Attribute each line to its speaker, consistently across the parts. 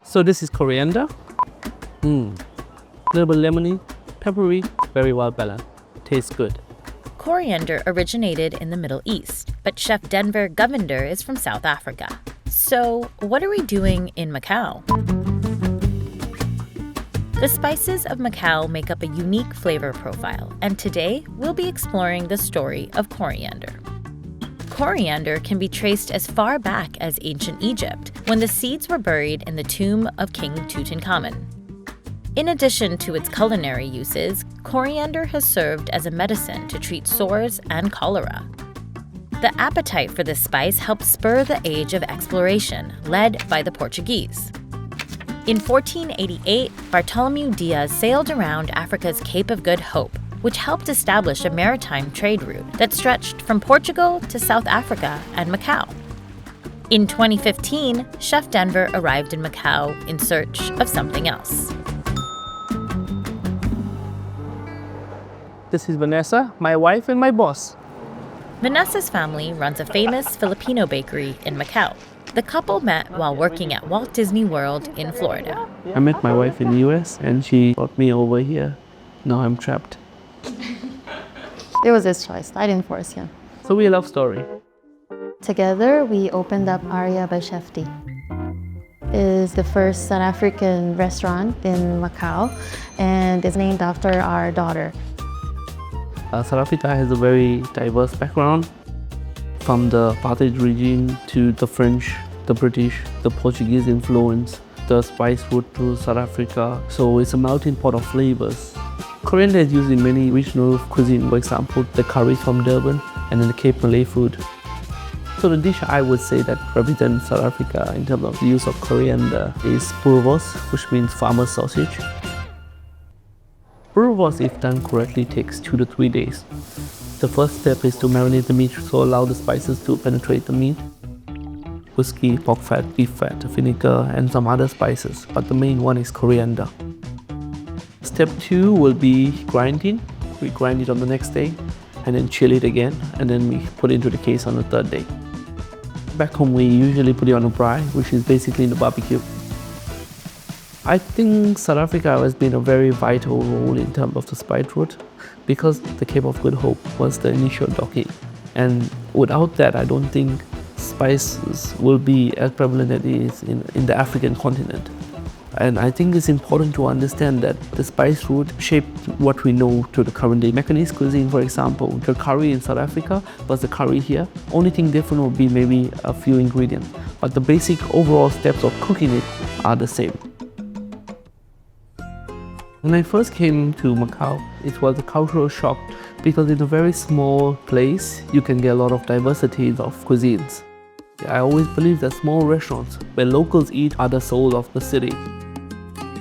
Speaker 1: So this is coriander. Little bit lemony, peppery, very well balanced. Tastes good.
Speaker 2: Coriander originated in the Middle East, but Chef Denver Govender is from South Africa. So, what are we doing in Macau? The spices of Macau make up a unique flavor profile, and today we'll be exploring the story of coriander. Coriander can be traced as far back as ancient Egypt, when the seeds were buried in the tomb of King Tutankhamun. In addition to its culinary uses, coriander has served as a medicine to treat sores and cholera. The appetite for this spice helped spur the age of exploration, led by the Portuguese. In 1488, Bartolomeu Diaz sailed around Africa's Cape of Good Hope, which helped establish a maritime trade route that stretched from Portugal to South Africa and Macau. In 2015, Chef Denver arrived in Macau in search of something else.
Speaker 1: This is Vanessa, my wife and my boss.
Speaker 2: Vanessa's family runs a famous Filipino bakery in Macau. The couple met while working at Walt Disney World in Florida.
Speaker 1: I met my wife in the US and she brought me over here. Now I'm trapped.
Speaker 3: It was his choice. I didn't force him.
Speaker 1: So we love story.
Speaker 3: Together, we opened up Aria by Chef D. It is the first South African restaurant in Macau, and it's named after our daughter.
Speaker 1: South Africa has a very diverse background, from the apartheid regime to the French, the British, the Portuguese influence, the spice route to South Africa. So it's a melting pot of flavors. Coriander is used in many regional cuisine, for example, the curry from Durban and then the Cape Malay food. So the dish I would say that represents South Africa in terms of the use of coriander is boerewors, which means farmer's sausage. Boerewors, if done correctly, takes 2 to 3 days. The first step is to marinate the meat to allow the spices to penetrate the meat. Whiskey, pork fat, beef fat, vinegar, and some other spices, but the main one is coriander. Step 2 will be grinding. We grind it on the next day and then chill it again, and then we put it into the case on the 3rd day. Back home we usually put it on a braai, which is basically the barbecue. I think South Africa has been a very vital role in terms of the spice route because the Cape of Good Hope was the initial docking. And without that, I don't think spices will be as prevalent as it is in the African continent. And I think it's important to understand that the spice route shaped what we know to the current day. Macanese cuisine, for example, the curry in South Africa was the curry here. Only thing different would be maybe a few ingredients, but the basic overall steps of cooking it are the same. When I first came to Macau, it was a cultural shock because in a very small place, you can get a lot of diversity of cuisines. I always believe that small restaurants where locals eat are the soul of the city.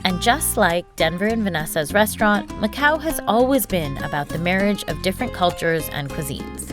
Speaker 2: And just like Denver and Vanessa's restaurant, Macau has always been about the marriage of different cultures and cuisines.